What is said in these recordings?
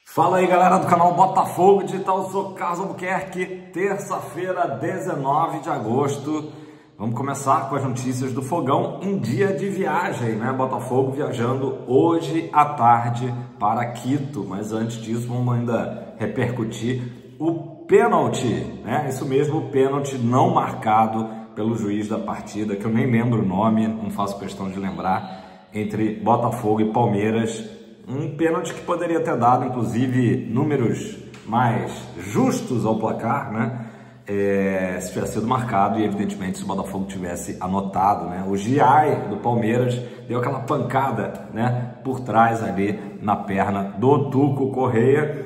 Fala aí, galera do canal Botafogo Digital, eu sou Carlos Albuquerque. Terça-feira, 19 de agosto. Vamos começar com as notícias do Fogão em dia de viagem, né? Botafogo viajando hoje à tarde para Quito. Mas antes disso, vamos ainda repercutir o pênalti, né? Isso mesmo, o pênalti não marcado pelo juiz da partida, que eu nem lembro o nome, não faço questão de lembrar, entre Botafogo e Palmeiras. Um pênalti que poderia ter dado, inclusive, números mais justos ao placar, né? Se tivesse sido marcado e, evidentemente, se o Botafogo tivesse anotado, né? O Giai do Palmeiras deu aquela pancada, né? Por trás ali na perna do Tuco Correia.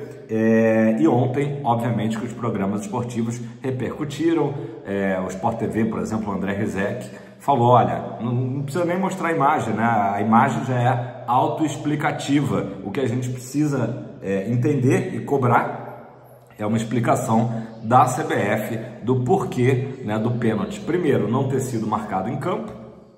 E ontem, obviamente, que os programas esportivos repercutiram. O Sport TV, por exemplo, o André Rizek falou, olha, não precisa nem mostrar a imagem, né? A imagem já é autoexplicativa. O que a gente precisa entender e cobrar é uma explicação da CBF do porquê, né, do pênalti. Primeiro, não ter sido marcado em campo.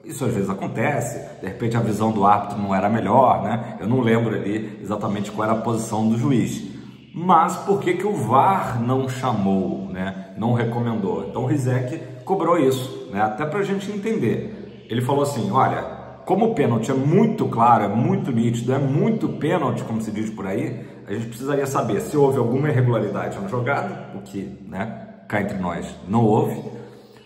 Isso às vezes acontece, de repente a visão do árbitro não era melhor, né? Eu não lembro ali exatamente qual era a posição do juiz. Mas por que que o VAR não chamou, né? Não recomendou? Então o Rizek cobrou isso, né? Até para a gente entender. Ele falou assim, olha, como o pênalti é muito claro, é muito nítido, é muito pênalti, como se diz por aí, a gente precisaria saber se houve alguma irregularidade na jogada, o que, né, cá entre nós não houve,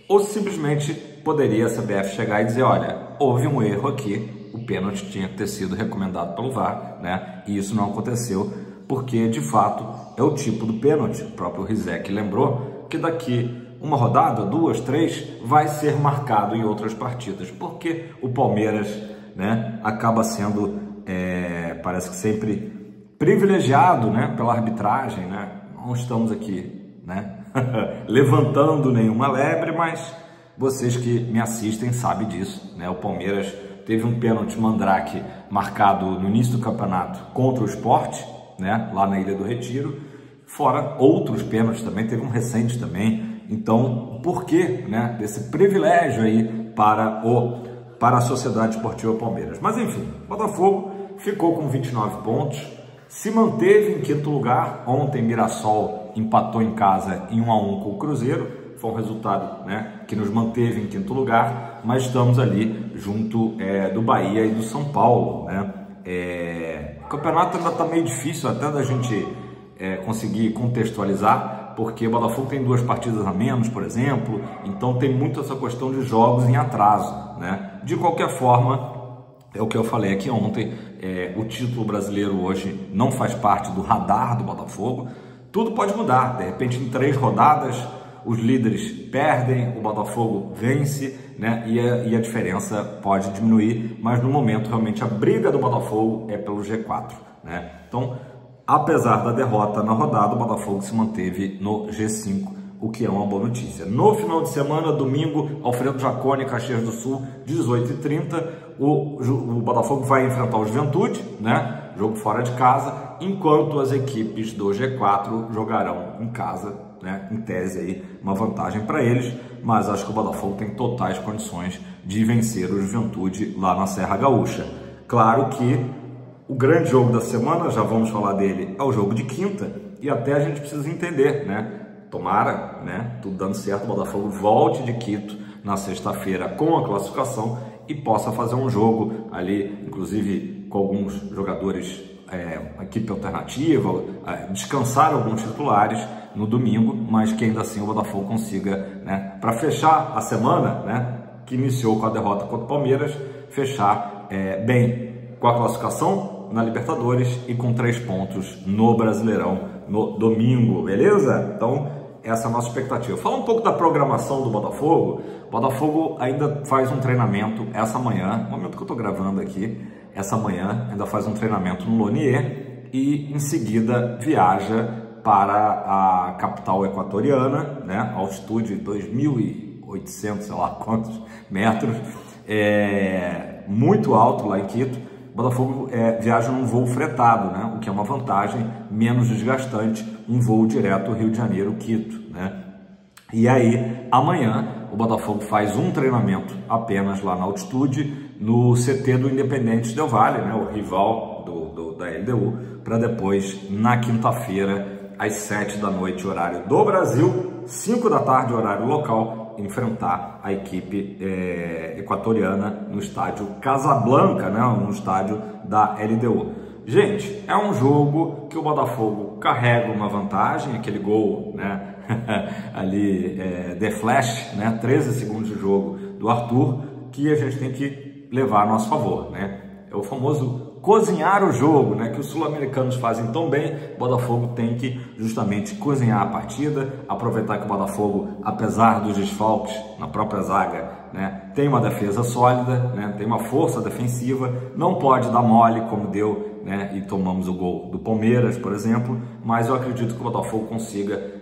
ou simplesmente poderia a CBF chegar e dizer, olha, houve um erro aqui, o pênalti tinha que ter sido recomendado pelo VAR, né? E isso não aconteceu, porque de fato é o tipo do pênalti. O próprio Rizek lembrou que daqui uma rodada, duas, três, vai ser marcado em outras partidas, porque o Palmeiras, né, acaba sendo, parece que sempre privilegiado, né, pela arbitragem, né? Não estamos aqui, né, levantando nenhuma lebre, mas vocês que me assistem sabem disso, né? O Palmeiras teve um pênalti mandrake marcado no início do campeonato contra o Sport, né, lá na Ilha do Retiro, fora outros pênaltis também, teve um recente também. Então, por que, né, desse privilégio aí para a Sociedade Esportiva Palmeiras? Mas enfim, Botafogo ficou com 29 pontos, se manteve em quinto lugar. Ontem Mirassol empatou em casa em 1-1 com o Cruzeiro, foi um resultado, né, que nos manteve em quinto lugar, mas estamos ali junto do Bahia e do São Paulo, né? O campeonato ainda está meio difícil até da gente conseguir contextualizar, porque o Botafogo tem 2 partidas a menos, por exemplo, então tem muito essa questão de jogos em atraso, né? De qualquer forma, é o que eu falei aqui ontem, o título brasileiro hoje não faz parte do radar do Botafogo. Tudo pode mudar, de repente em 3 rodadas os líderes perdem, o Botafogo vence, né? E a diferença pode diminuir, mas no momento realmente a briga do Botafogo é pelo G4, né? Então, apesar da derrota na rodada, o Botafogo se manteve no G5, o que é uma boa notícia. No final de semana, domingo, Alfredo Jaconi, Caxias do Sul, 18h30, o Botafogo vai enfrentar o Juventude, né? Jogo fora de casa, enquanto as equipes do G4 jogarão em casa, né? Em tese aí, uma vantagem para eles, mas acho que o Botafogo tem totais condições de vencer o Juventude lá na Serra Gaúcha. Claro que o grande jogo da semana, já vamos falar dele, é o jogo de quinta, e até a gente precisa entender, né? Tomara, né, tudo dando certo, o Botafogo volte de Quito na sexta-feira com a classificação e possa fazer um jogo ali, inclusive com alguns jogadores, equipe alternativa, descansar alguns titulares no domingo, mas que ainda assim o Botafogo consiga, né, para fechar a semana, né, que iniciou com a derrota contra o Palmeiras, fechar bem com a classificação na Libertadores e com 3 pontos no Brasileirão no domingo, beleza? Então, essa é a nossa expectativa. Fala um pouco da programação do Botafogo. O Botafogo ainda faz um treinamento essa manhã, no momento que eu estou gravando aqui, essa manhã ainda faz um treinamento no Lonier e em seguida viaja para a capital equatoriana, né? Altitude 2.800, sei lá quantos metros, muito alto lá em Quito. O Botafogo viaja num voo fretado, né? O que é uma vantagem, menos desgastante, um voo direto Rio de Janeiro-Quito, né? E aí, amanhã, o Botafogo faz um treinamento apenas lá na altitude, no CT do Independente Del Valle, né? O rival da LDU, para depois, na quinta-feira, às 7 da noite, horário do Brasil, 5 da tarde, horário local, enfrentar a equipe equatoriana no estádio Casablanca, né, no estádio da LDU. Gente, é um jogo que o Botafogo carrega uma vantagem, aquele gol, né, ali, The Flash, né, 13 segundos de jogo do Arthur, que a gente tem que levar a nosso favor, né? É o famoso cozinhar o jogo, né, que os sul-americanos fazem tão bem. O Botafogo tem que justamente cozinhar a partida, aproveitar que o Botafogo, apesar dos desfalques na própria zaga, né, tem uma defesa sólida, né, tem uma força defensiva, não pode dar mole como deu, né, e tomamos o gol do Palmeiras, por exemplo, mas eu acredito que o Botafogo consiga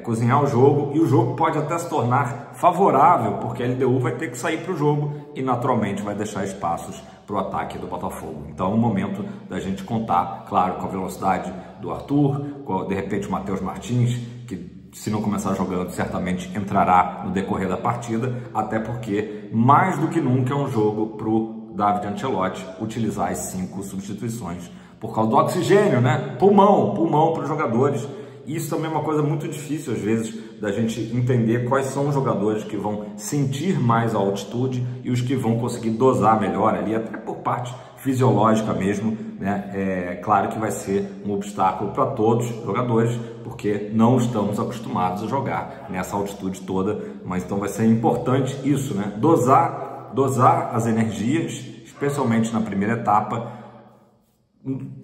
cozinhar o jogo, e o jogo pode até se tornar favorável, porque a LDU vai ter que sair para o jogo e naturalmente vai deixar espaços para o ataque do Botafogo. Então é o momento da gente contar, claro, com a velocidade do Arthur, com, de repente, o Matheus Martins, que se não começar jogando, certamente entrará no decorrer da partida, até porque, mais do que nunca, é um jogo para o David Ancelotti utilizar as 5 substituições por causa do oxigênio, né? Pulmão para os jogadores. Isso também é uma coisa muito difícil, às vezes, da gente entender quais são os jogadores que vão sentir mais a altitude e os que vão conseguir dosar melhor ali, até por parte fisiológica mesmo, né? É claro que vai ser um obstáculo para todos os jogadores, porque não estamos acostumados a jogar nessa altitude toda, mas então vai ser importante isso, né? Dosar as energias, especialmente na primeira etapa.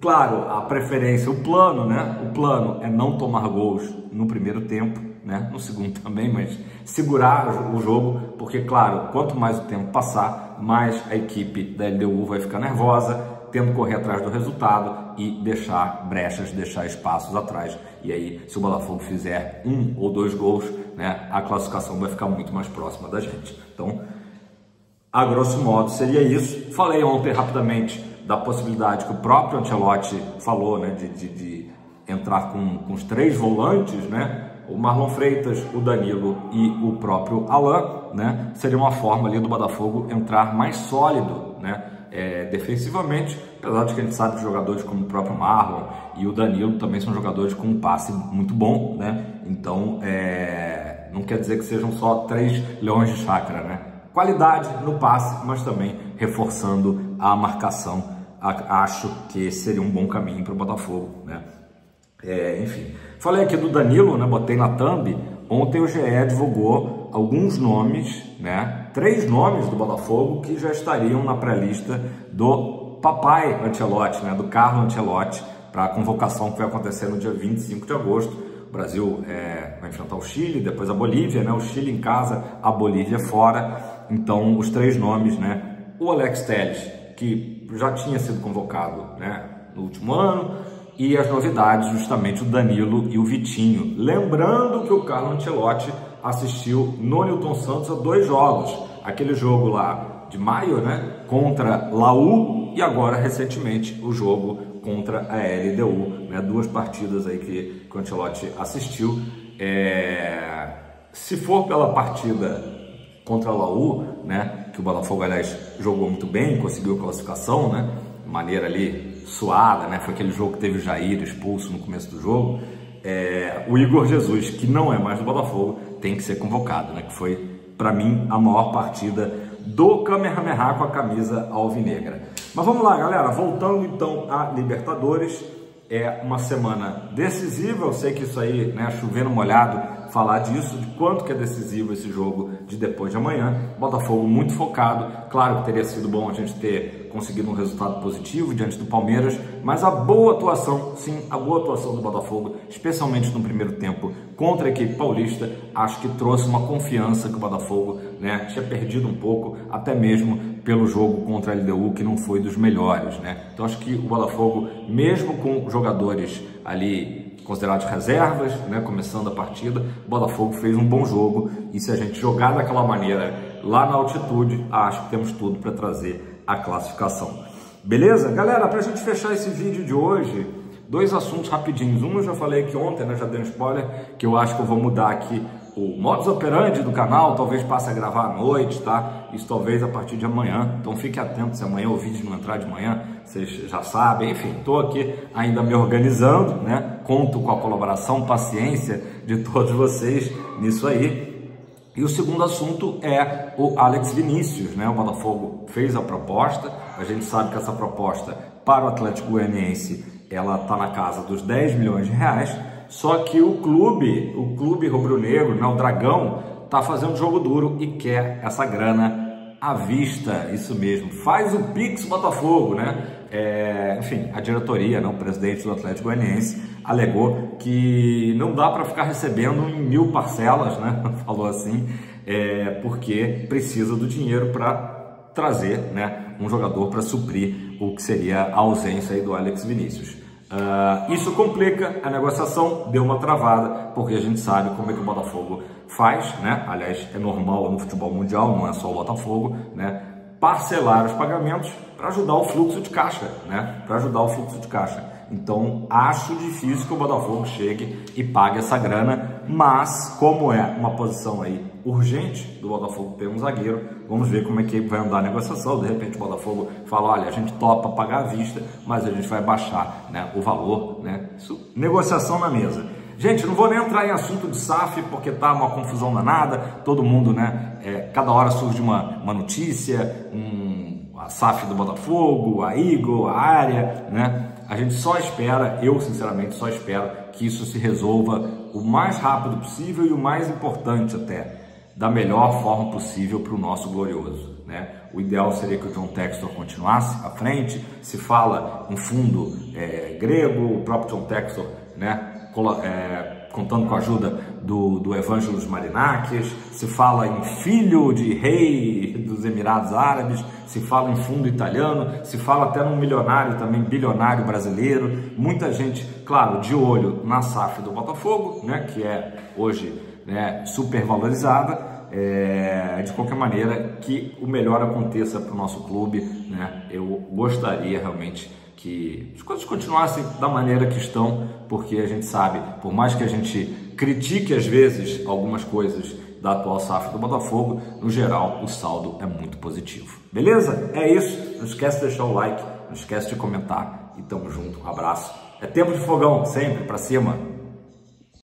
Claro, a preferência, o plano, né? O plano é não tomar gols no primeiro tempo, né? No segundo também, mas segurar o jogo, porque, claro, quanto mais o tempo passar, mais a equipe da LDU vai ficar nervosa, tendo que correr atrás do resultado e deixar brechas, deixar espaços atrás. E aí, se o Botafogo fizer 1 ou 2 gols, né, a classificação vai ficar muito mais próxima da gente. Então, a grosso modo, seria isso. Falei ontem rapidamente da possibilidade que o próprio Ancelotti falou, né, de entrar com os 3 volantes, né, o Marlon Freitas, o Danilo e o próprio Alan, né, seria uma forma ali do Botafogo entrar mais sólido, né, defensivamente, apesar de que a gente sabe que jogadores como o próprio Marlon e o Danilo também são jogadores com um passe muito bom, né, então não quer dizer que sejam só 3 leões de chácara, né, qualidade no passe, mas também reforçando a marcação. Acho que seria um bom caminho para o Botafogo, né? Enfim, falei aqui do Danilo, né? Botei na thumb. Ontem o GE divulgou alguns nomes, né? 3 nomes do Botafogo que já estariam na pré-lista do papai Ancelotti, né? Do Carlo Ancelotti, para a convocação que vai acontecer no dia 25 de agosto. O Brasil vai enfrentar o Chile, depois a Bolívia, né? O Chile em casa, a Bolívia fora. Então, os 3 nomes, né? O Alex Telles, que já tinha sido convocado, né, no último ano, e as novidades, justamente o Danilo e o Vitinho. Lembrando que o Carlo Ancelotti assistiu no Newton Santos a 2 jogos, aquele jogo lá de maio, né, contra Laú, e agora recentemente o jogo contra a LDU, né, 2 partidas aí que o Ancelotti assistiu. Se for pela partida contra a Laú, né, que o Botafogo, aliás, jogou muito bem, conseguiu a classificação, né, de maneira ali suada, né, foi aquele jogo que teve o Jair expulso no começo do jogo. O Igor Jesus, que não é mais do Botafogo, tem que ser convocado, né, que foi, para mim, a maior partida do Kamehameha com a camisa alvinegra. Mas vamos lá, galera, voltando então a Libertadores. É uma semana decisiva, eu sei que isso aí, né, chovendo molhado, falar disso, de quanto que é decisivo esse jogo de depois de amanhã. Botafogo muito focado, claro que teria sido bom a gente ter conseguido um resultado positivo diante do Palmeiras, mas a boa atuação, sim, a boa atuação do Botafogo, especialmente no primeiro tempo contra a equipe paulista, acho que trouxe uma confiança que o Botafogo, né, tinha perdido um pouco, até mesmo pelo jogo contra a LDU, que não foi dos melhores, né? Então acho que o Botafogo, mesmo com jogadores ali considerados reservas, né, começando a partida, o Botafogo fez um bom jogo, e se a gente jogar daquela maneira lá na altitude, acho que temos tudo para trazer a classificação. Beleza? Galera, para a gente fechar esse vídeo de hoje, 2 assuntos rapidinhos. Um eu já falei aqui ontem, né, já dei um spoiler, que eu acho que eu vou mudar aqui o modus operandi do canal talvez passe a gravar à noite, tá? Isso talvez a partir de amanhã, então fique atento se amanhã o vídeo não entrar de manhã, vocês já sabem. Enfim, estou aqui ainda me organizando, né? Conto com a colaboração, paciência de todos vocês nisso aí. E o segundo assunto é o Alex Vinícius, né? O Botafogo fez a proposta, a gente sabe que essa proposta para o Atlético Goianiense, ela está na casa dos 10 milhões de reais, só que o clube rubro-negro, né, o Dragão, está fazendo jogo duro e quer essa grana à vista, isso mesmo. Faz o Pix Botafogo, né? Enfim, a diretoria, né, o presidente do Atlético Goianiense, alegou que não dá para ficar recebendo em 1000 parcelas, né? Falou assim, porque precisa do dinheiro para trazer, né, um jogador para suprir o que seria a ausência aí do Alex Vinícius. Isso complica a negociação, deu uma travada, porque a gente sabe como é que o Botafogo faz, né? Aliás, é normal no futebol mundial, não é só o Botafogo, né? Parcelar os pagamentos para ajudar o fluxo de caixa, né? Para ajudar o fluxo de caixa. Então, acho difícil que o Botafogo chegue e pague essa grana, mas como é uma posição aí urgente do Botafogo ter um zagueiro, vamos ver como é que vai andar a negociação. De repente o Botafogo fala, olha, a gente topa pagar à vista, mas a gente vai baixar, né, o valor, né? Isso, negociação na mesa. Gente, não vou nem entrar em assunto de SAF, porque tá uma confusão danada, todo mundo, né, cada hora surge uma notícia, a SAF do Botafogo, a Eagle, a área, né? A gente só espera, eu sinceramente só espero que isso se resolva o mais rápido possível e o mais importante até, da melhor forma possível para o nosso glorioso, né? O ideal seria que o John Textor continuasse à frente. Se fala em fundo grego, o próprio John Textor, né, contando com a ajuda do Evangelos Marinakis, se fala em filho de rei dos Emirados Árabes, se fala em fundo italiano, se fala até num milionário também, bilionário brasileiro. Muita gente, claro, de olho na SAF do Botafogo, né, que é hoje, né, super valorizada. De qualquer maneira, que o melhor aconteça para o nosso clube, né? Eu gostaria realmente que as coisas continuassem da maneira que estão, porque a gente sabe, por mais que a gente critique às vezes algumas coisas da atual SAF do Botafogo, no geral o saldo é muito positivo. Beleza? É isso. Não esquece de deixar o like, não esquece de comentar e tamo junto. Um abraço. É tempo de fogão, sempre pra cima.